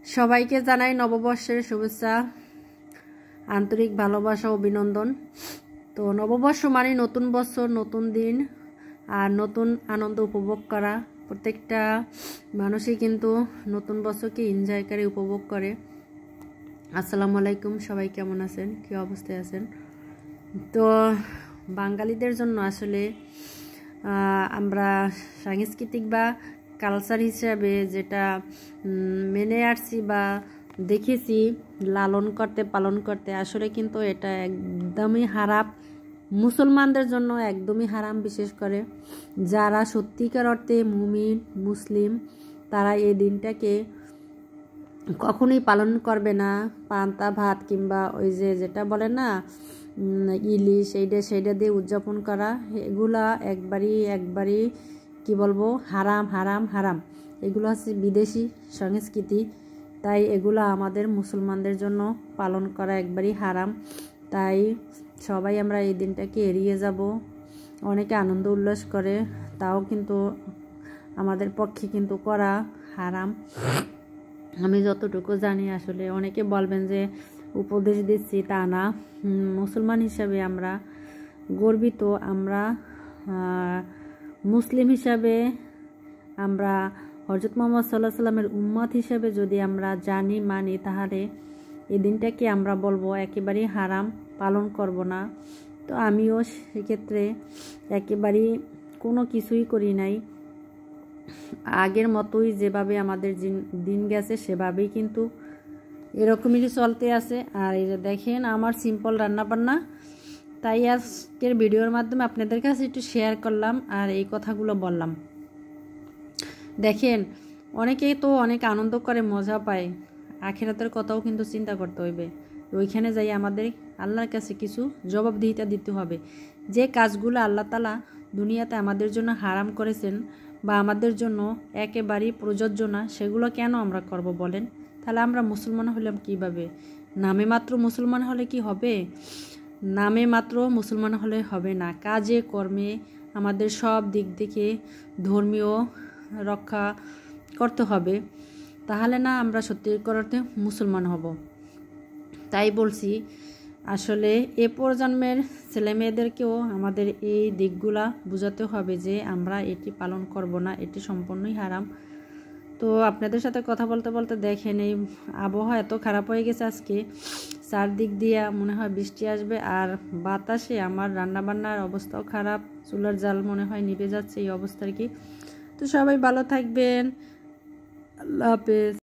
সবাইকে জানাই নববর্ষের শুভেচ্ছা, আন্তরিক ভালোবাসা, অভিনন্দন। তো নববর্ষ মানে নতুন বছর, নতুন দিন আর নতুন আনন্দ উপভোগ করা। প্রত্যেকটা মানুষই কিন্তু নতুন বছরকে এনজয় করে, উপভোগ করে। আসসালামু আলাইকুম, সবাই কেমন আছেন, কী অবস্থায় আছেন? তো বাঙালিদের জন্য আসলে আমরা সাংস্কৃতিক বা কালচার হিসাবে যেটা মেনে আসছি বা দেখেছি লালন করতে, পালন করতে, আসলে কিন্তু এটা একদমই হারাম। মুসলমানদের জন্য একদমই হারাম। বিশেষ করে যারা সত্যিকার অর্থে মুমিন মুসলিম, তারা এই দিনটাকে কখনোই পালন করবে না। পান্তা ভাত কিংবা ওই যেটা বলে না ইলিশ, সেইটা দিয়ে উদযাপন করা, এগুলা একবারই কি বলবো, হারাম হারাম হারাম। এগুলো হচ্ছে বিদেশি সংস্কৃতি, তাই এগুলো আমাদের মুসলমানদের জন্য পালন করা একবারই হারাম। তাই সবাই আমরা এই দিনটাকে এড়িয়ে যাব। অনেকে আনন্দ উল্লাস করে, তাও কিন্তু আমাদের পক্ষে কিন্তু করা হারাম। আমি যতটুকু জানি, আসলে অনেকে বলবেন যে উপদেশ দিচ্ছি, তা না। মুসলমান হিসাবে আমরা গর্বিত। আমরা মুসলিম হিসাবে, আমরা হযরত মুহাম্মদ সাল্লাল্লাহু আলাইহি সাল্লামের উম্মত হিসাবে যদি আমরা জানি, মানি, তাহলে এই দিনটাকে আমরা বলবো একেবারেই হারাম, পালন করব না। তো আমিও সেক্ষেত্রে একেবারেই কোনো কিছুই করি নাই। আগের মতোই যেভাবে আমাদের দিন গেছে সেভাবেই কিন্তু এরকমই চলতে আছে। আর এই যে দেখেন আমার সিম্পল রান্নাবান্না, তাই আজকের ভিডিওর মাধ্যমে আপনাদের কাছে একটু শেয়ার করলাম আর এই কথাগুলো বললাম। দেখেন, অনেকেই তো অনেক আনন্দ করে, মজা পায়। আখিরাতের কথাও কিন্তু চিন্তা করতে হইবে। ওইখানে যাই আমাদের আল্লাহর কাছে কিছু জবাবদিহিতা দিতে হবে। যে কাজগুলো আল্লাহ তাআলা দুনিয়াতে আমাদের জন্য হারাম করেছেন বা আমাদের জন্য একেবারেই প্রযোজ্য না, সেগুলো কেন আমরা করব বলেন? তাহলে আমরা মুসলমান হলাম কিভাবে? নামে মাত্র মুসলমান হলে কি হবে? নামে মাত্র মুসলমান হলে হবে না। কাজে কর্মে আমাদের সব দিক থেকে ধর্মীয় রক্ষা করতে হবে, তাহলে না আমরা সত্যিকার অর্থে মুসলমান হব। তাই বলছি, আসলে এ প্রজন্মের ছেলে মেয়েদেরকেও আমাদের এই দিকগুলা বোঝাতে হবে যে আমরা এটি পালন করব না, এটি সম্পূর্ণই হারাম। তো আপনাদের সাথে কথা বলতে বলতে দেখেন, এই আবহাওয়া এত খারাপ হয়ে গেছে আজকে, চারদিক দিয়ে মনে হয় বৃষ্টি আসবে। আর বাতাসে আমার রান্নাবান্নার অবস্থাও খারাপ, চুলার জাল মনে হয় নিভে যাচ্ছে, এই অবস্থার কি। তো সবাই ভালো থাকবেন, আল্লাহ হাফেজ।